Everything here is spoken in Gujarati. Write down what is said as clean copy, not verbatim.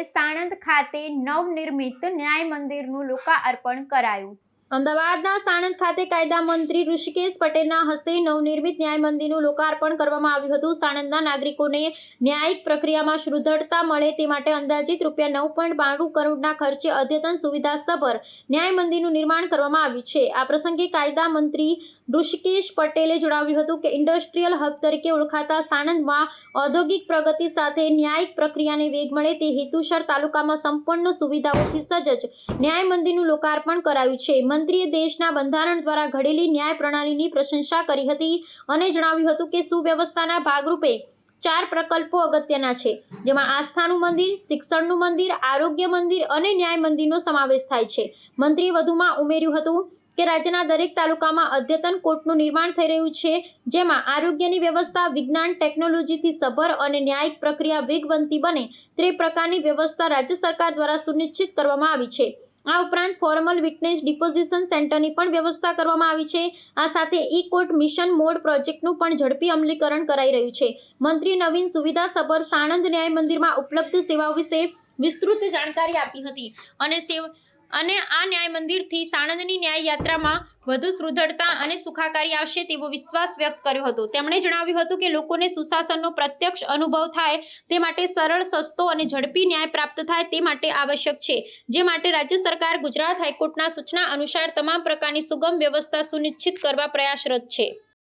સાણંદ ખાતે નવનિર્મિત ન્યાય મંદિરનું લોકાર્પણ કરાયું। અમદાવાદના સાણંદ ખાતે કાયદા મંત્રી ઋષિકેશ પટેલના હસ્તે નવનિર્મિત ન્યાય મંદિરનું લોકાર્પણ કરવામાં આવ્યું હતું। સાણંદના નાગરિકોને ન્યાયિક પ્રક્રિયામાં સુદૃઢતા મળે તે માટે અંદાજિત ₹9.92 કરોડના ખર્ચે અદ્યતન સુવિધાસભર ન્યાય મંદિરનું નિર્માણ કરવામાં આવ્યું છે। આ પ્રસંગે કાયદા મંત્રી ઋષિકેશ પટેલે જણાવ્યું હતું કે ઇન્ડસ્ટ્રીયલ હબ તરીકે ઓળખાતા સાણંદમાં ઔદ્યોગિક પ્રગતિ સાથે ન્યાયિક પ્રક્રિયાને વેગ મળે તે હેતુસર તાલુકામાં સંપૂર્ણ સુવિધાઓથી સજ્જ ન્યાય મંદિરનું લોકાર્પણ કરાયું છે। મંત્રીએ દેશના બંધારણ દ્વારા ઘડેલી ન્યાય પ્રણાલીની પ્રશંસા કરી હતી અને જણાવ્યું હતું કે સુવ્યવસ્થાના ભાગરૂપે 4 પ્રકલ્પો અગત્યના છે, જેમાં આસ્થાનું મંદિર, શિક્ષણનું મંદિર, આરોગ્ય મંદિર અને ન્યાય મંદિરનો સમાવેશ થાય છે। મંત્રીએ વધુમાં ઉમેર્યું હતું કે રાજ્યના દરેક તાલુકામાં અદ્યતન કોર્ટનું નિર્માણ થઈ રહ્યું છે, જેમાં આરોગ્યની વ્યવસ્થા વિજ્ઞાન ટેકનોલોજીથી સભર અને ન્યાયિક પ્રક્રિયા વેગવંતી બને તે પ્રકારની વ્યવસ્થા રાજ્ય સરકાર દ્વારા સુનિશ્ચિત કરવામાં આવી છે। આ ઉપરાંત ફોર્મલ વિટનેસ ડિપોઝિશન સેન્ટરની પણ વ્યવસ્થા કરવામાં આવી છે। આ સાથે ઈ કોર્ટ મિશન મોડ પ્રોજેક્ટનું પણ ઝડપી અમલીકરણ કરાઈ રહ્યું છે। મંત્રીએ નવીન સુવિધાસભર સાણંદ ન્યાય મંદિરમાં ઉપલબ્ધ સેવાઓ વિશે વિસ્તૃત જાણકારી આપી હતી અને આ ન્યાય મંદિરથી સાણંદની ન્યાય યાત્રામાં વધુ સુદૃઢતા અને સુખાકારી આવશે તેવો વિશ્વાસ વ્યક્ત કર્યો હતો। તેમણે જણાવ્યું હતું કે લોકોને સુશાસનનો પ્રત્યક્ષ અનુભવ થાય તે માટે સરળ, સસ્તો અને ઝડપી ન્યાય પ્રાપ્ત થાય તે માટે આવશ્યક છે, જે માટે રાજ્ય સરકાર ગુજરાત હાઈકોર્ટના સૂચના અનુસાર તમામ પ્રકારની સુગમ વ્યવસ્થા સુનિશ્ચિત કરવા પ્રયાસરત છે।